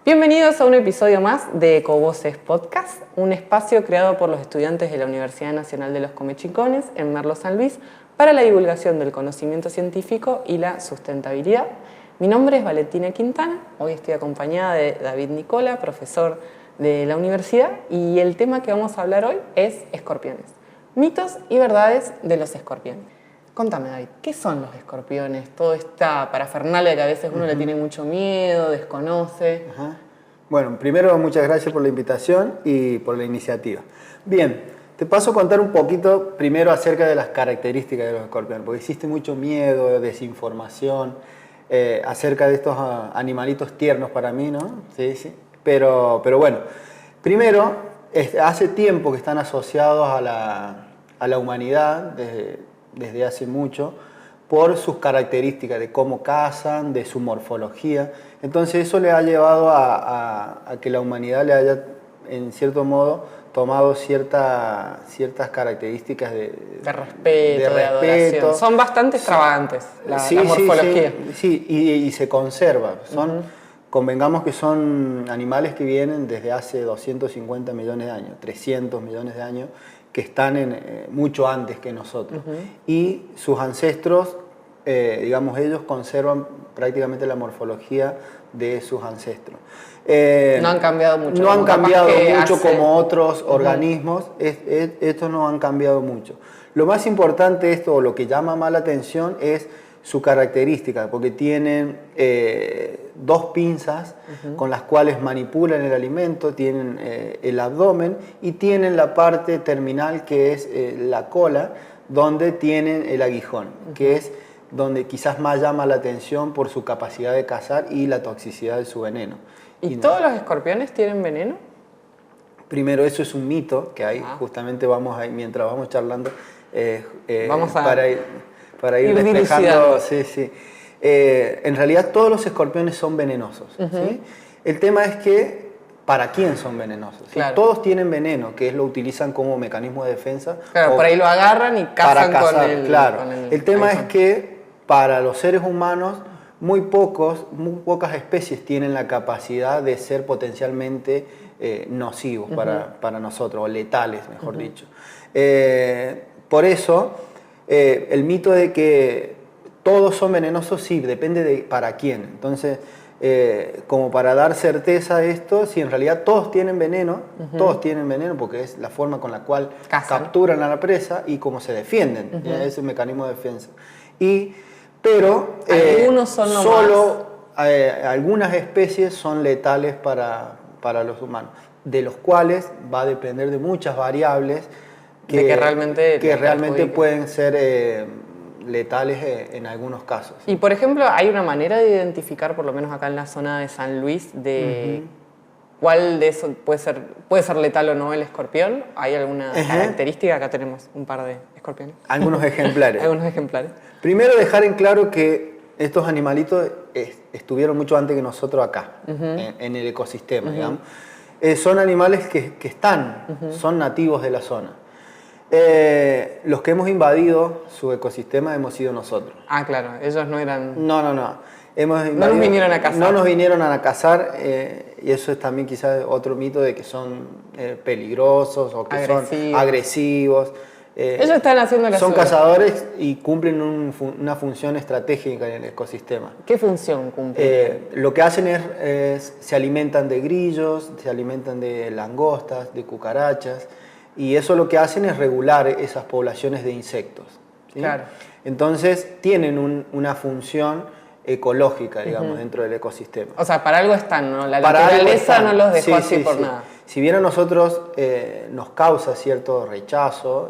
Bienvenidos a un episodio más de Ecovoces Podcast, un espacio creado por los estudiantes de la Universidad Nacional de los Comechicones en Merlo San Luis para la divulgación del conocimiento científico y la sustentabilidad. Mi nombre es Valentina Quintana, hoy estoy acompañada de David Nicola, profesor de la universidad, y el tema que vamos a hablar hoy es escorpiones, mitos y verdades de los escorpiones. Contame, David, ¿qué son los escorpiones? Toda esta parafernalia que a veces uno le tiene mucho miedo, desconoce. Bueno, primero muchas gracias por la invitación y por la iniciativa. Bien, te paso a contar un poquito primero acerca de las características de los escorpiones, porque existe mucho miedo, desinformación acerca de estos animalitos tiernos para mí, ¿no? Sí. Pero bueno, primero, hace tiempo que están asociados a la humanidad, desde hace mucho, por sus características de cómo cazan, de su morfología. Entonces eso le ha llevado a que la humanidad le haya, en cierto modo, tomado ciertas características de respeto, de adoración. Son bastante extravagantes la morfología. Sí, y se conserva. Convengamos que son animales que vienen desde hace 250 millones de años, 300 millones de años, que están mucho antes que nosotros. Y sus ancestros, digamos, ellos conservan prácticamente la morfología de sus ancestros. No han cambiado mucho. No han cambiado mucho como otros organismos, estos no han cambiado mucho. Lo más importante de esto, o lo que llama más la atención, es su característica, porque tienen dos pinzas con las cuales manipulan el alimento, tienen el abdomen y tienen la parte terminal que es la cola, donde tienen el aguijón, que es donde quizás más llama la atención por su capacidad de cazar y la toxicidad de su veneno. ¿Y todos los escorpiones tienen veneno? Primero, eso es un mito que hay, justamente vamos a, mientras vamos charlando, para ir despejando. Sí. En realidad todos los escorpiones son venenosos. ¿Sí? El tema es que, ¿para quién son venenosos? ¿Sí? Claro. Todos tienen veneno, que lo utilizan como mecanismo de defensa. Claro, por ahí lo agarran y cazan para cazar, con el... Claro. Con el tema es que para los seres humanos, muy pocas especies tienen la capacidad de ser potencialmente nocivos para nosotros, o letales, mejor dicho. Por eso, el mito de que todos son venenosos, sí, depende de para quién. Entonces, como para dar certeza a esto, si en realidad todos tienen veneno, porque es la forma con la cual capturan a la presa y cómo se defienden, es el mecanismo de defensa. Pero algunos son algunas especies son letales para los humanos, de los cuales va a depender de muchas variables que realmente pueden ser letales en algunos casos. Y por ejemplo, ¿hay una manera de identificar, por lo menos acá en la zona de San Luis, de cuál de esos puede ser letal o no el escorpión? ¿Hay alguna característica? Acá tenemos un par de escorpiones. Algunos ejemplares. Algunos ejemplares. Primero, dejar en claro que estos animalitos estuvieron mucho antes que nosotros acá, en el ecosistema, digamos. Son animales que son nativos de la zona. Los que hemos invadido su ecosistema hemos sido nosotros. Ah, claro, ellos no eran... No. No nos vinieron a cazar. No nos vinieron a cazar, y eso es también quizás otro mito de que son peligrosos o que son agresivos. Ellos están haciendo la Son cazadores y cumplen una función estratégica en el ecosistema. ¿Qué función cumplen? Lo que hacen se alimentan de grillos, se alimentan de langostas, de cucarachas, y eso lo que hacen es regular esas poblaciones de insectos. ¿Sí? Claro. Entonces tienen una función ecológica, digamos, dentro del ecosistema. O sea, para algo están, ¿no? La naturaleza no los dejó así por nada. Si bien a nosotros nos causa cierto rechazo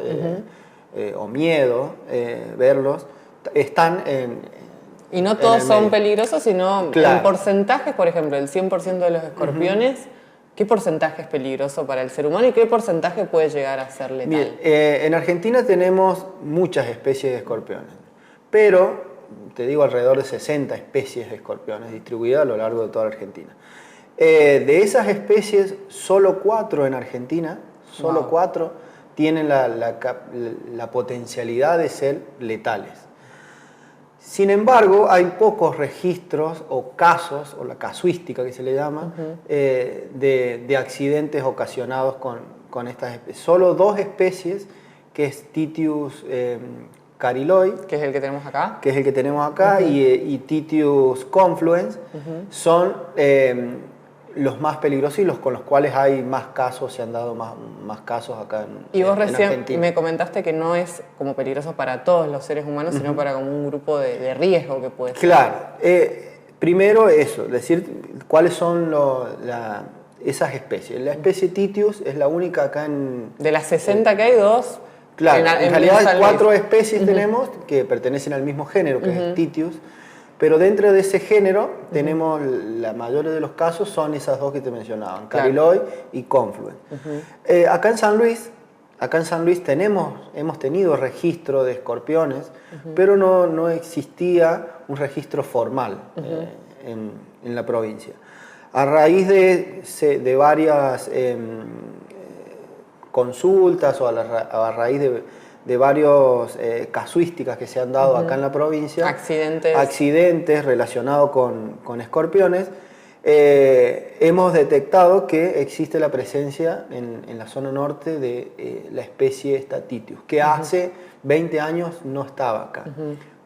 o miedo verlos, están y no todos son peligrosos, sino en porcentajes, por ejemplo, el 100% de los escorpiones, ¿qué porcentaje es peligroso para el ser humano y qué porcentaje puede llegar a ser letal? Bien, en Argentina tenemos muchas especies de escorpiones, pero te digo alrededor de 60 especies de escorpiones distribuidas a lo largo de toda la Argentina. De esas especies, solo 4 en Argentina, solo 4 tienen la potencialidad de ser letales. Sin embargo, hay pocos registros o casos, o la casuística que se le llama, de accidentes ocasionados con estas especies. Solo 2 especies, que es Titius cariloi, que es el que tenemos acá, y Titius confluens, son los más peligrosos y los con los cuales hay más casos, se han dado más casos acá en Argentina. Y vos recién me comentaste que no es como peligroso para todos los seres humanos, sino para como un grupo de riesgo que puede ser. Claro. Primero eso, decir cuáles son esas especies. La especie Titius es la única acá en... De las 60 que hay, 2... Claro, en realidad hay 4 especies tenemos que pertenecen al mismo género, que es Titius. Pero dentro de ese género tenemos, la mayoría de los casos son esas 2 que te mencionaban, Cariloi y Confluens. Acá en San Luis hemos tenido registro de escorpiones, pero no existía un registro formal en la provincia. A raíz de varias consultas o a raíz de varios casuísticas que se han dado acá en la provincia, accidentes relacionados con escorpiones, hemos detectado que existe la presencia en la zona norte de la especie Titius, que hace 20 años no estaba acá,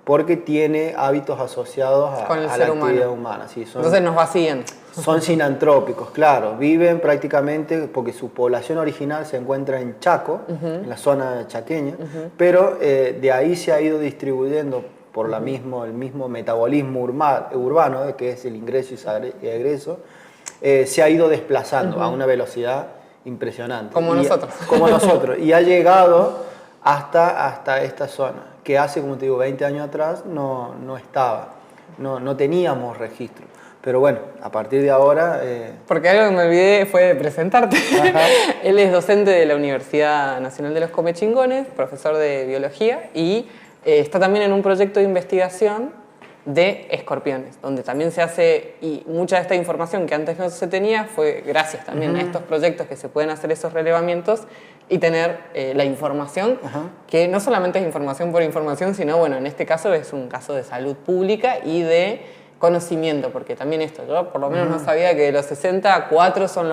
porque tiene hábitos asociados a la actividad humana. Sí, entonces nos vacían. Son sinantrópicos, claro, viven prácticamente, porque su población original se encuentra en Chaco, en la zona chaqueña, pero de ahí se ha ido distribuyendo por el mismo metabolismo urbano, que es el ingreso y egreso, se ha ido desplazando a una velocidad impresionante. Como nosotros. Como nosotros, y ha llegado hasta esta zona, que hace, como te digo, 20 años atrás no estaba, no teníamos registro. Pero bueno, a partir de ahora... Porque algo que me olvidé fue de presentarte. Él es docente de la Universidad Nacional de los Comechingones, profesor de biología, y está también en un proyecto de investigación de escorpiones, donde también se hace, y mucha de esta información que antes no se tenía fue gracias también a estos proyectos que se pueden hacer esos relevamientos y tener la información, que no solamente es información por información, sino, bueno, en este caso es un caso de salud pública y de conocimiento, porque también esto, yo por lo menos no sabía que de los 60, 4 son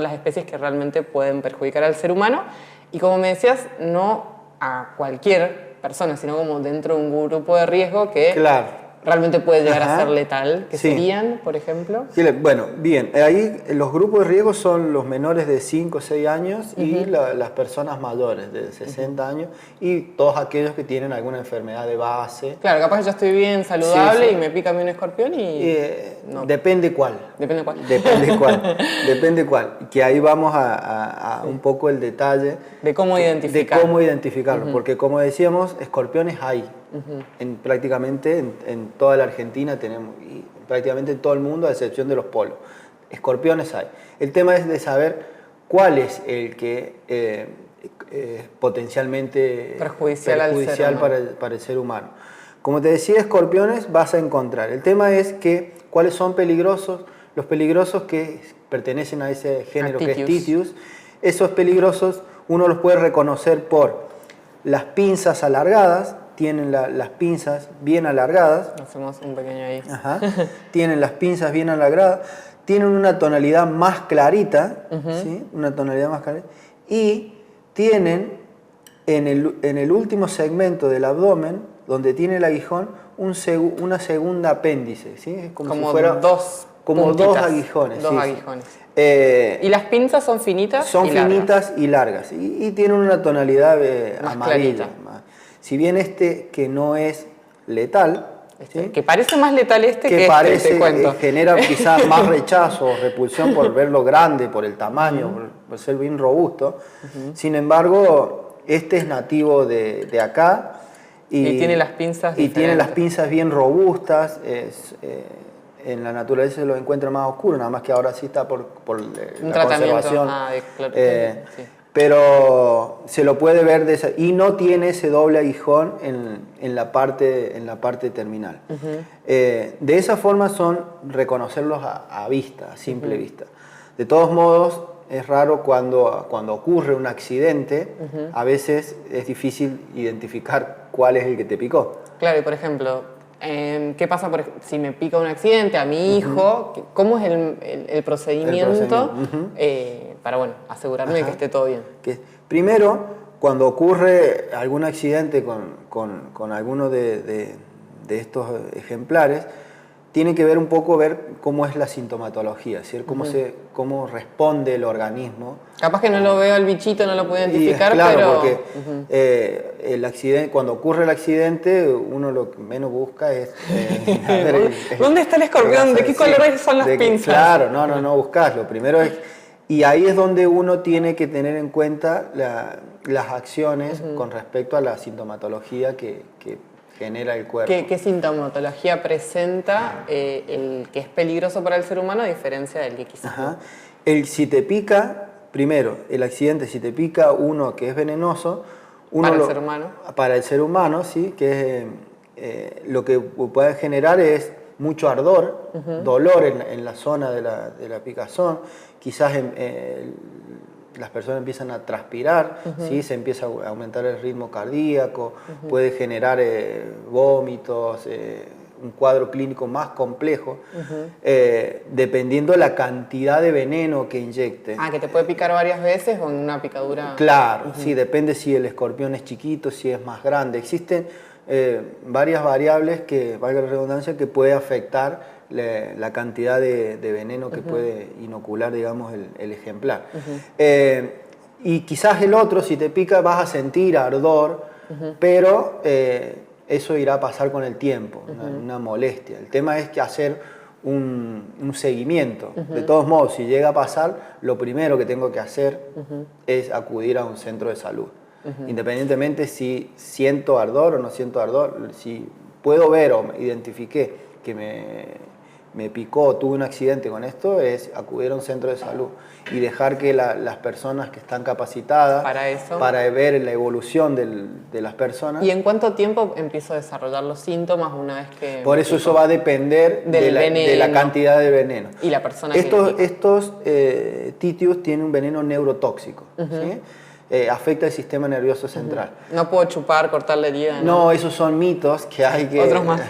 las especies que realmente pueden perjudicar al ser humano, y como me decías, no a cualquier persona, sino como dentro de un grupo de riesgo que realmente puede llegar a ser letal, que serían, por ejemplo. Bueno, bien, ahí los grupos de riesgo son los menores de 5 o 6 años y las personas mayores de 60 años y todos aquellos que tienen alguna enfermedad de base. Claro, capaz que yo estoy bien, saludable y me pica a mí un escorpión y... no. Depende cuál. Depende cuál. Depende cuál. Que ahí vamos a un poco el detalle. De cómo identificarlo. De cómo identificarlo, porque como decíamos, escorpiones hay. Prácticamente en toda la Argentina tenemos, y prácticamente en todo el mundo, a excepción de los polos. Escorpiones hay. El tema es de saber cuál es el que potencialmente perjudicial para el ser humano. Como te decía, escorpiones vas a encontrar. El tema es que cuáles son peligrosos, los peligrosos que pertenecen a ese género que es Titius. Esos peligrosos uno los puede reconocer por las pinzas alargadas. Tienen las pinzas bien alargadas. Hacemos un pequeño ahí. Tienen las pinzas bien alargadas. Tienen una tonalidad más clarita. ¿Sí? Una tonalidad más clarita. Y tienen en el último segmento del abdomen, donde tiene el aguijón, una segunda apéndice. ¿Sí? Es como si fuera dos aguijones. Dos aguijones. ¿Y las pinzas son finitas? Son finitas y largas. Y tienen una tonalidad más amarilla. Clarita. Si bien que no es letal, ¿sí? Que parece más letal que parece, te cuento. Genera quizás más rechazo o repulsión por verlo grande, por el tamaño, por ser bien robusto. Sin embargo, es nativo de acá. Y tiene las pinzas y tiene las pinzas bien robustas. En la naturaleza se lo encuentra más oscuro, nada más que ahora sí está por la conservación. Pero se lo puede ver y no tiene ese doble aguijón en la parte terminal. De esa forma son reconocerlos a vista, a simple vista. De todos modos, es raro cuando ocurre un accidente, a veces es difícil identificar cuál es el que te picó. Claro, y por ejemplo, ¿qué pasa si me pica un accidente a mi hijo? ¿Cómo es el procedimiento, para bueno, asegurarme de que esté todo bien? Primero, cuando ocurre algún accidente con alguno de estos ejemplares, tiene que ver un poco cómo es la sintomatología, es decir, cómo responde el organismo. Capaz que no lo veo al bichito, no lo puedo identificar, claro, pero... porque el accidente, cuando ocurre el accidente, uno lo que menos busca es... ¿Dónde está el escorpión? ¿De qué colores son las pinzas? Claro, no buscas. Lo primero es... Y ahí es donde uno tiene que tener en cuenta las acciones con respecto a la sintomatología que genera el cuerpo. ¿Qué sintomatología presenta el que es peligroso para el ser humano a diferencia del que quizás no? Si te pica, primero, el accidente, si te pica uno que es venenoso... ¿Para el ser humano? Para el ser humano, sí, que lo que puede generar es mucho ardor, dolor en la zona de la picazón, quizás las personas empiezan a transpirar, ¿sí? Se empieza a aumentar el ritmo cardíaco, puede generar vómitos, un cuadro clínico más complejo, dependiendo de la cantidad de veneno que inyecte. Que te puede picar varias veces o en una picadura... Claro, sí, depende si el escorpión es chiquito, si es más grande. Existen varias variables valga la redundancia, que puede afectar la cantidad de veneno que puede inocular, digamos, el ejemplar. Y quizás el otro, si te pica, vas a sentir ardor, pero eso irá a pasar con el tiempo, una molestia. El tema es que hacer un seguimiento. De todos modos, si llega a pasar, lo primero que tengo que hacer es acudir a un centro de salud. Independientemente si siento ardor o no siento ardor, si puedo ver o identifiqué que me picó, tuve un accidente con esto, es acudir a un centro de salud y dejar que las personas que están capacitadas para ver la evolución de las personas. ¿Y en cuánto tiempo empiezo a desarrollar los síntomas una vez que... Por eso eso va a depender de la cantidad de veneno. Y la persona estos titius tienen un veneno neurotóxico, ¿sí? Afecta el sistema nervioso central. No puedo chupar, cortar la herida. No, esos son mitos que hay que... Otros más.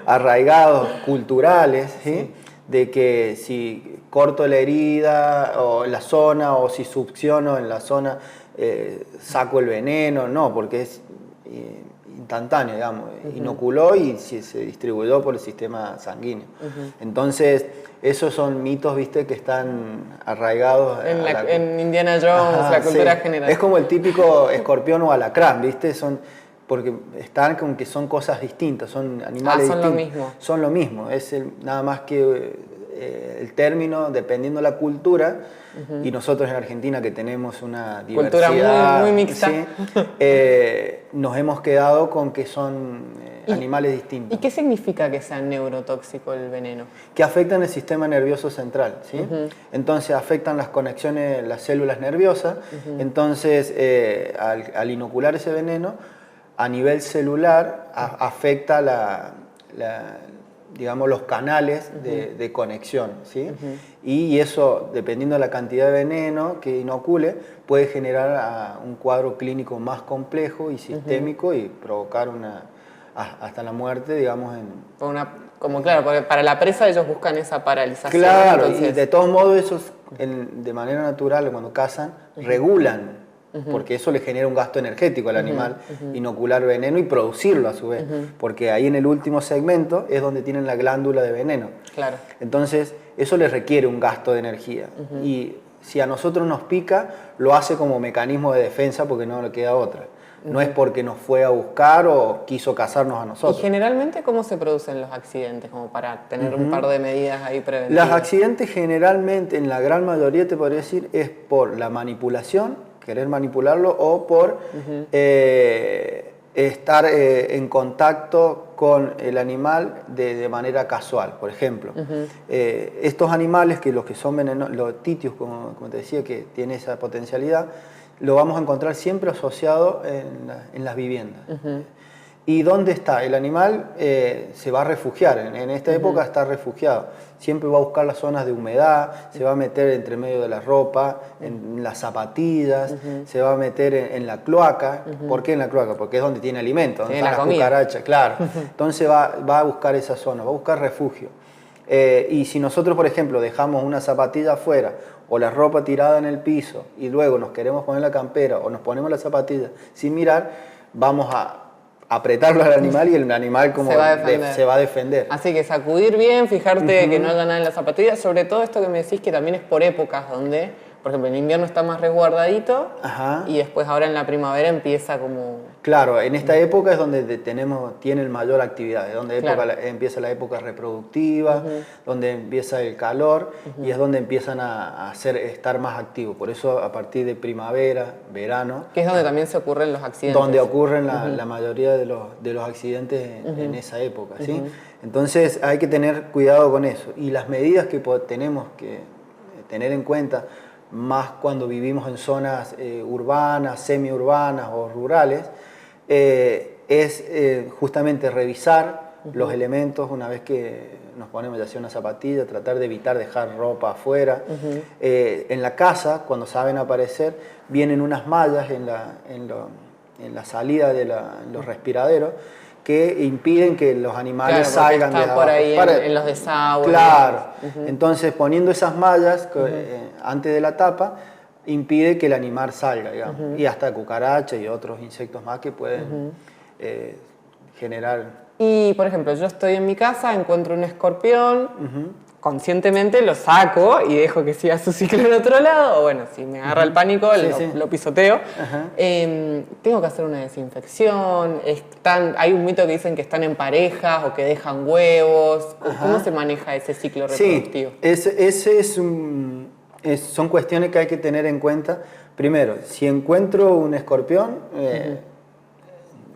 Arraigados, culturales, ¿sí? De que si corto la herida o la zona, o si succiono en la zona, saco el veneno. No, porque es instantáneo, digamos. Inoculó y se distribuyó por el sistema sanguíneo. Entonces... Esos son mitos, viste, que están arraigados en Indiana Jones, la cultura general. Es como el típico escorpión o alacrán, viste, porque están como que son cosas distintas, son animales distintos. Son lo mismo. Son lo mismo, es nada más que el término, dependiendo de la cultura, y nosotros en Argentina que tenemos una diversidad... Cultura muy mixta. ¿Sí? Nos hemos quedado con que son... animales distintos. ¿Y qué significa que sea neurotóxico el veneno? Que afectan el sistema nervioso central, ¿sí? Entonces afectan las conexiones, las células nerviosas. Entonces, al inocular ese veneno, a nivel celular afecta digamos, los canales de conexión, ¿sí? Y eso, dependiendo de la cantidad de veneno que inocule, puede generar un cuadro clínico más complejo y sistémico y provocar hasta la muerte, digamos. Claro, porque para la presa ellos buscan esa paralización. Claro, entonces... y de todos modos esos, de manera natural, cuando cazan, regulan, porque eso le genera un gasto energético al animal, inocular veneno y producirlo a su vez, porque ahí en el último segmento es donde tienen la glándula de veneno. Claro. Entonces, eso les requiere un gasto de energía. Y si a nosotros nos pica, lo hace como mecanismo de defensa porque no le queda otra. No es porque nos fue a buscar o quiso cazarnos a nosotros. ¿Y generalmente cómo se producen los accidentes? Como para tener un par de medidas ahí preventivas. Los accidentes generalmente, en la gran mayoría te podría decir, es por la manipulación, querer manipularlo, o por estar en contacto con el animal de manera casual. Por ejemplo, estos animales, los que son venenosos, los titius, como te decía, que tiene esa potencialidad, lo vamos a encontrar siempre asociado en las viviendas. ¿Y dónde está? El animal se va a refugiar, en esta época está refugiado. Siempre va a buscar las zonas de humedad, se va a meter entre medio de la ropa, en las zapatillas, se va a meter en la cloaca. ¿Por qué en la cloaca? Porque es donde tiene alimento, donde están las cucarachas, claro. Entonces va a buscar esa zona, va a buscar refugio. Y si nosotros, por ejemplo, dejamos una zapatilla afuera o la ropa tirada en el piso y luego nos queremos poner la campera o nos ponemos la zapatilla sin mirar, vamos a apretarlo al animal y el animal como se va a defender. Así que sacudir bien, fijarte que no haya nada en la zapatilla, sobre todo esto que me decís que también es por épocas donde, por ejemplo, en invierno está más resguardadito y después ahora en la primavera empieza como... Claro, en esta época es donde tienen mayor actividad, es donde empieza la época reproductiva, donde empieza el calor y es donde empiezan a estar más activos. Por eso a partir de primavera, verano... Que es donde también se ocurren los accidentes. Donde ocurren la mayoría de los accidentes en esa época, ¿sí? Entonces hay que tener cuidado con eso. Y las medidas que tenemos que tener en cuenta, más cuando vivimos en zonas urbanas, semiurbanas o rurales, es justamente revisar los elementos una vez que nos ponemos ya sea una zapatilla, tratar de evitar dejar ropa afuera. En la casa, cuando saben aparecer, vienen unas mallas en la salida de los respiraderos que impiden que los animales salgan de abajo. Por ahí en los desagües. Claro. Entonces, poniendo esas mallas antes de la tapa, impide que el animal salga, digamos. Y hasta cucarachas y otros insectos más que pueden generar... Y, por ejemplo, yo estoy en mi casa, encuentro un escorpión, conscientemente lo saco y dejo que siga su ciclo en otro lado, o bueno, si me agarra el pánico, lo pisoteo. Tengo que hacer una desinfección, hay un mito que dicen que están en parejas o que dejan huevos. ¿Cómo se maneja ese ciclo reproductivo? Son cuestiones que hay que tener en cuenta. Primero, si encuentro un escorpión,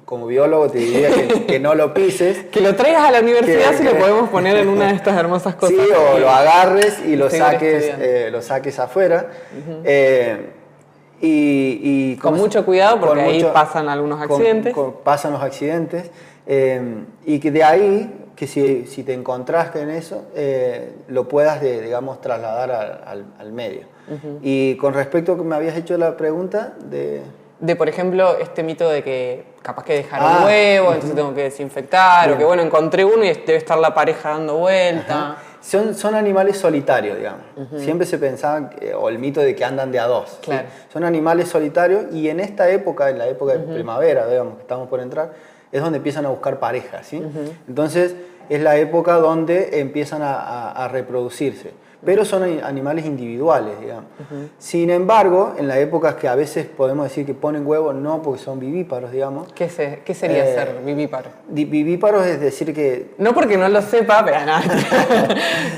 como biólogo te diría que no lo pises. Que lo traigas a la universidad si lo podemos poner en una de estas hermosas cosas. Sí, o lo agarres y lo saques afuera. Y con mucho cuidado porque ahí pasan algunos accidentes. Pasan los accidentes. Y que de ahí, que si te encontrás en eso, lo puedas, digamos, trasladar al medio. Y con respecto a que me habías hecho la pregunta de, por ejemplo, este mito de que capaz que dejaron huevo, entonces tengo que desinfectar, o que bueno, encontré uno y debe estar la pareja dando vuelta. Son animales solitarios, digamos. Siempre se pensaba, o el mito de que andan de a dos. Claro. ¿sí? Son animales solitarios y en esta época, en la época de primavera, digamos, que estamos por entrar, es donde empiezan a buscar parejas, ¿sí? Entonces, es la época donde empiezan a reproducirse. Pero son animales individuales, digamos. Sin embargo, en las épocas que a veces podemos decir que ponen huevos, no porque son vivíparos, digamos. ¿Qué sería ser vivíparo? Vivíparos es decir que... No porque no lo sepa, pero nada,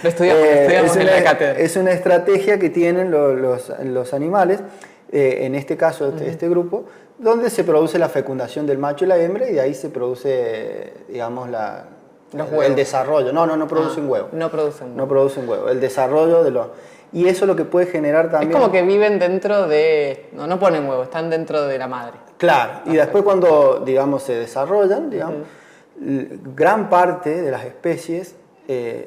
lo estudiamos en la cátedra. Es una estrategia que tienen los animales, en este caso este grupo, donde se produce la fecundación del macho y la hembra y de ahí se produce, digamos, el desarrollo. No producen huevo. No producen huevo. No producen huevo. El desarrollo de los... Y eso es lo que puede generar también... Es como que viven dentro de... No ponen huevo, están dentro de la madre. Claro. Y después cuando, digamos, se desarrollan, digamos, gran parte de las especies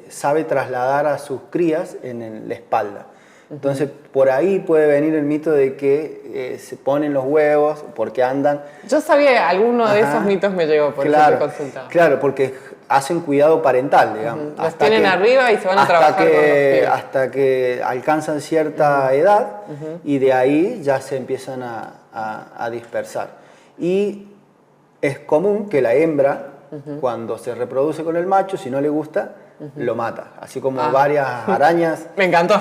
sabe trasladar a sus crías en la espalda. Entonces, por ahí puede venir el mito de que se ponen los huevos porque andan... Yo sabía, alguno de esos mitos me llegó, por eso te consultaba. Claro, porque hacen cuidado parental, digamos. Los tienen arriba y se van a trabajar con los pies. Hasta que alcanzan cierta edad y de ahí ya se empiezan a dispersar. Y es común que la hembra, cuando se reproduce con el macho, si no le gusta, lo mata. Así como varias arañas. Me encantó.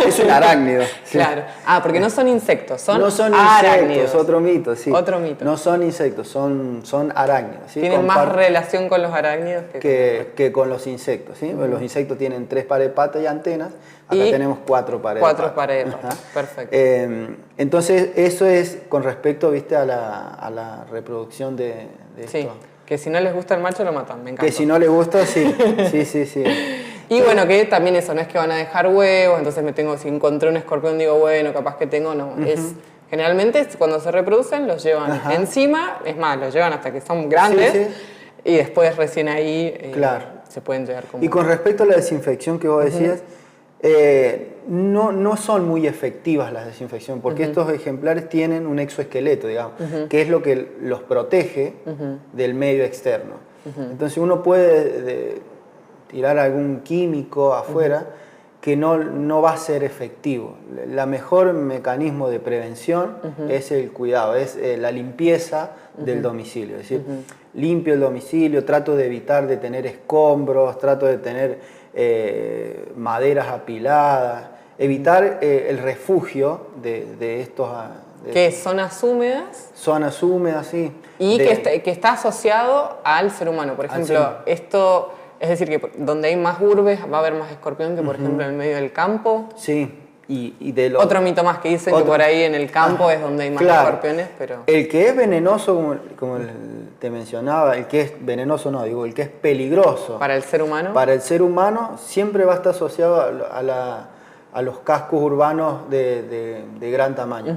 Es un arácnido. Sí. Claro. Porque no son insectos, no son arácnidos. Insectos, otro mito, sí. Otro mito. No son insectos, son arácnidos. ¿sí? Tienen más relación con los arácnidos que con los insectos. ¿sí? Los insectos tienen 3 pares de patas y antenas. Acá tenemos 4 pares de patas. 4 pares de patas, perfecto. Entonces, eso es con respecto, ¿viste? a la reproducción de esto. Que si no les gusta el macho lo matan, me encanta. Que si no les gusta, sí. Sí. Y bueno, que también eso, no es que van a dejar huevos, entonces si encontré un escorpión digo, bueno, capaz que tengo, no. Es Generalmente cuando se reproducen los llevan Ajá. encima, es más, los llevan hasta que son grandes Sí, sí. y después recién ahí Claro. se pueden llevar como... Y con respecto a la desinfección que vos decías, no son muy efectivas las desinfecciones, porque estos ejemplares tienen un exoesqueleto, digamos, que es lo que los protege del medio externo. Entonces uno puede tirar algún químico afuera que no va a ser efectivo. La mejor mecanismo de prevención es el cuidado, es la limpieza del domicilio. Es decir, limpio el domicilio, trato de evitar de tener escombros, trato de tener maderas apiladas, evitar el refugio de estos... ¿Qué? ¿Zonas húmedas? Zonas húmedas, sí. Y que está asociado al ser humano. Por ejemplo, esto... Es decir, que donde hay más urbes va a haber más escorpión que, por ejemplo, en el medio del campo. Sí. Otro mito más que dicen que por ahí en el campo es donde hay más escorpiones, pero... El que es venenoso, como te mencionaba, el que es venenoso no, digo, el que es peligroso... ¿Para el ser humano? Para el ser humano siempre va a estar asociado a los cascos urbanos de gran tamaño.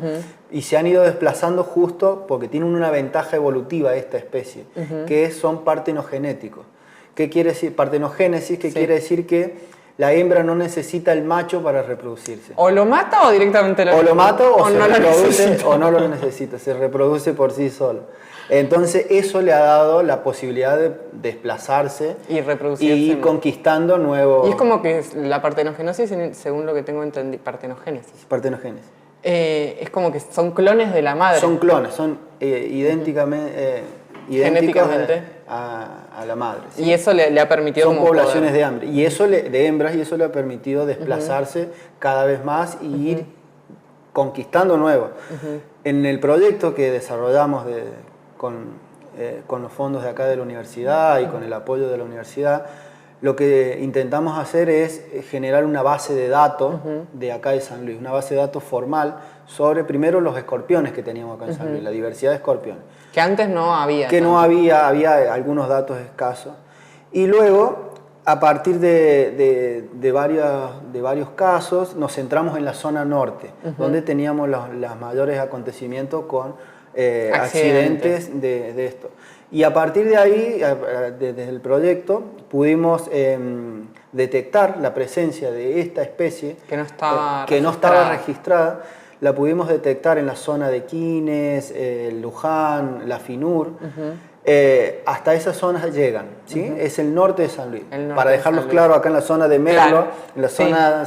Y se han ido desplazando justo porque tienen una ventaja evolutiva esta especie, que son partenogenéticos. ¿Qué quiere decir? Partenogénesis, que quiere decir que la hembra no necesita el macho para reproducirse. ¿O lo mata o directamente o lo mata o se no reproduce o no lo necesita, se reproduce por sí solo. Entonces eso le ha dado la posibilidad de desplazarse y reproducirse y ir conquistando nuevos... Y es como que la partenogenosis, según lo que tengo entendido, partenogénesis. Partenogénesis. Es como que son clones de la madre. Son clones, son idénticamente... Genéticamente a la madre. ¿Sí? Y eso le ha permitido... Son poblaciones de hembras, y eso le ha permitido desplazarse cada vez más y ir conquistando nuevos. En el proyecto que desarrollamos con los fondos de acá de la universidad y con el apoyo de la universidad, lo que intentamos hacer es generar una base de datos de acá de San Luis, una base de datos formal sobre primero los escorpiones que teníamos acá en San Luis, la diversidad de escorpiones. Que antes no había. Que no había algunos datos escasos. Y luego, a partir de varios casos, nos centramos en la zona norte, donde teníamos los mayores acontecimientos con accidentes de esto. Y a partir de ahí, desde el proyecto, pudimos detectar la presencia de esta especie que no estaba registrada. La pudimos detectar en la zona de Quines, Luján, la FINUR. Hasta esas zonas llegan, ¿sí? Es el norte de San Luis. Para dejarlos claro, acá en la zona de Merlo, en la zona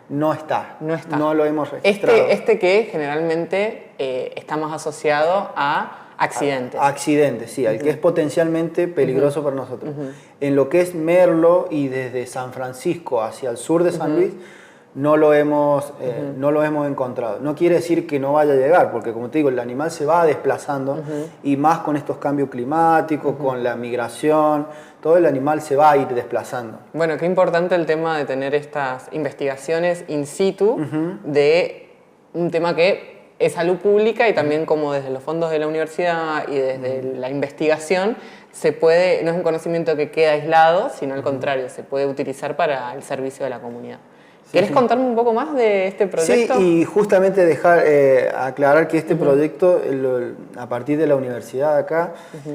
no está. No lo hemos registrado. Este que generalmente está más asociado a accidentes. A accidentes, sí, al que es potencialmente peligroso para nosotros. En lo que es Merlo y desde San Francisco hacia el sur de San Luis, no lo hemos encontrado. No quiere decir que no vaya a llegar, porque como te digo, el animal se va desplazando y más con estos cambios climáticos, con la migración, todo el animal se va a ir desplazando. Bueno, qué importante el tema de tener estas investigaciones in situ de un tema que es salud pública y también como desde los fondos de la universidad y desde la investigación se puede, no es un conocimiento que queda aislado, sino al contrario, se puede utilizar para el servicio de la comunidad. ¿Querés contarme un poco más de este proyecto? Sí, y justamente aclarar que este proyecto, a partir de la universidad acá,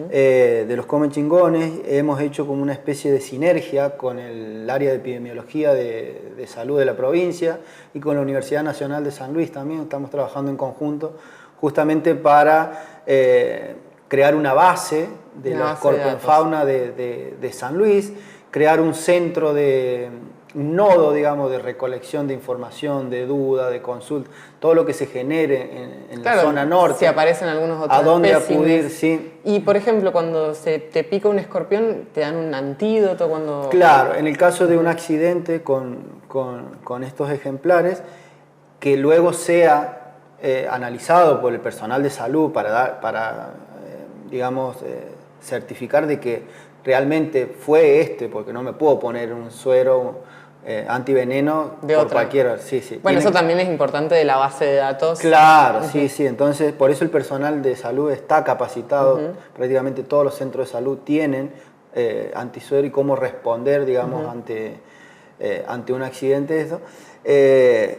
de los Comechingones, hemos hecho como una especie de sinergia con el área de epidemiología de salud de la provincia y con la Universidad Nacional de San Luis también. Estamos trabajando en conjunto justamente para crear una base de la escorpionfauna de San Luis, crear un centro un nodo, digamos, de recolección de información, de duda, de consulta, todo lo que se genere en la zona norte. Si aparecen algunos otros a dónde espécimes. Acudir, sí. Y, por ejemplo, cuando se te pica un escorpión, ¿te dan un antídoto? Claro, en el caso de un accidente con estos ejemplares, que luego sea analizado por el personal de salud para certificar de que realmente fue porque no me puedo poner un suero antiveneno por cualquiera. Sí. Bueno, eso también es importante de la base de datos. Claro, sí. Entonces, por eso el personal de salud está capacitado. Prácticamente todos los centros de salud tienen antisuero y cómo responder, digamos, ante un accidente,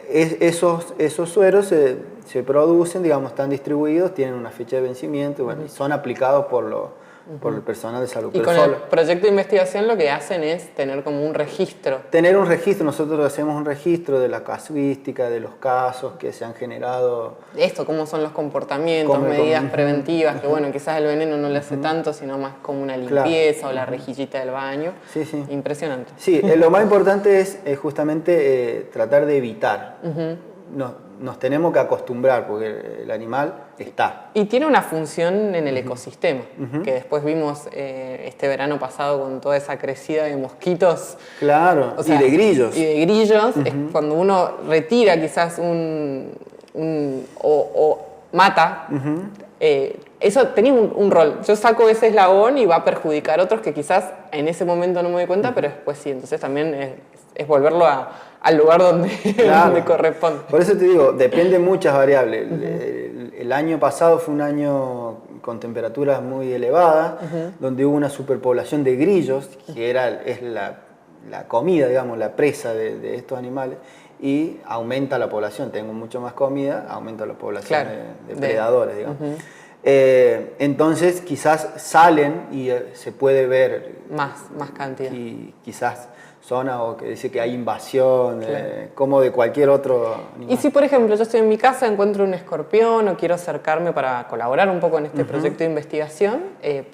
esos sueros se producen, digamos, están distribuidos, tienen una fecha de vencimiento, bueno, y son aplicados por el personal de salud. Y con el proyecto de investigación lo que hacen es tener como un registro. Tener un registro, nosotros hacemos un registro de la casuística, de los casos que se han generado. Esto, cómo son los comportamientos, medidas preventivas, que bueno, quizás el veneno no le hace tanto, sino más como una limpieza o la rejillita del baño. Sí, sí. Impresionante. Sí, lo más importante es justamente tratar de evitar. Nos tenemos que acostumbrar porque el animal está. Y tiene una función en el ecosistema, que después vimos este verano pasado con toda esa crecida de mosquitos. Claro, o sea, y de grillos. Y de grillos, es cuando uno retira quizás o mata, eso tenía un rol. Yo saco ese eslabón y va a perjudicar a otros que quizás en ese momento no me doy cuenta, pero después sí. Entonces también es volverlo al lugar donde, donde corresponde. Por eso te digo, depende de muchas variables. El año pasado fue un año con temperaturas muy elevadas, donde hubo una superpoblación de grillos, que es la comida, digamos, la presa de estos animales, y aumenta la población. Tengo mucho más comida, aumenta la población de predadores, digamos. Entonces quizás salen y se puede ver más cantidad. Y quizás zona o que dice que hay invasión, como de cualquier otro animal. Y si, por ejemplo, yo estoy en mi casa, encuentro un escorpión o quiero acercarme para colaborar un poco en este proyecto de investigación,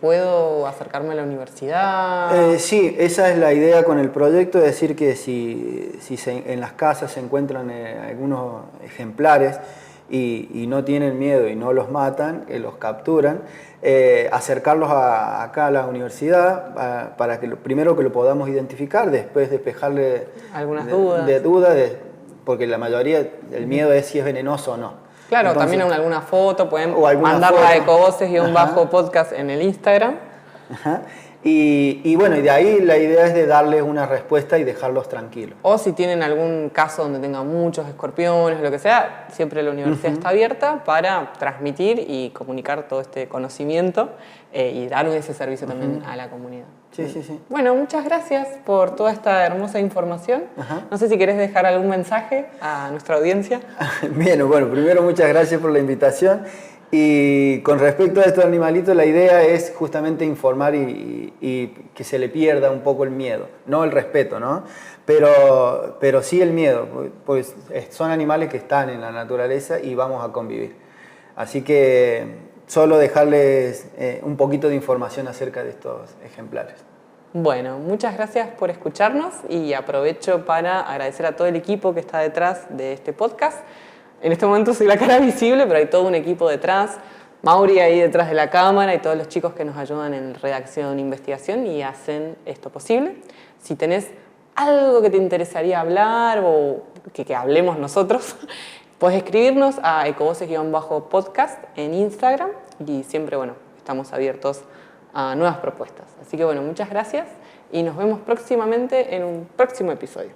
¿puedo acercarme a la universidad? Sí, esa es la idea con el proyecto, es decir, que si en las casas se encuentran algunos ejemplares y no tienen miedo y no los matan, los capturan, acercarlos acá a la universidad para que primero que lo podamos identificar, después despejarle algunas dudas, porque la mayoría del miedo es si es venenoso o no. Claro, entonces, también alguna foto, pueden mandarla a Ecovoces-podcast en el Instagram. Y bueno, y de ahí la idea es de darles una respuesta y dejarlos tranquilos. O si tienen algún caso donde tengan muchos escorpiones, lo que sea, siempre la universidad está abierta para transmitir y comunicar todo este conocimiento y dar ese servicio también a la comunidad. Sí, sí, sí. Bueno, muchas gracias por toda esta hermosa información. No sé si querés dejar algún mensaje a nuestra audiencia. Bien, bueno, primero muchas gracias por la invitación. Y con respecto a estos animalitos, la idea es justamente informar y que se le pierda un poco el miedo, no el respeto, ¿no? Pero sí el miedo, pues son animales que están en la naturaleza y vamos a convivir. Así que solo dejarles un poquito de información acerca de estos ejemplares. Bueno, muchas gracias por escucharnos y aprovecho para agradecer a todo el equipo que está detrás de este podcast. En este momento soy la cara visible, pero hay todo un equipo detrás. Mauri ahí detrás de la cámara y todos los chicos que nos ayudan en redacción e investigación y hacen esto posible. Si tenés algo que te interesaría hablar o que hablemos nosotros, puedes escribirnos a ecovoces-podcast en Instagram y siempre, bueno, estamos abiertos a nuevas propuestas. Así que, bueno, muchas gracias y nos vemos próximamente en un próximo episodio.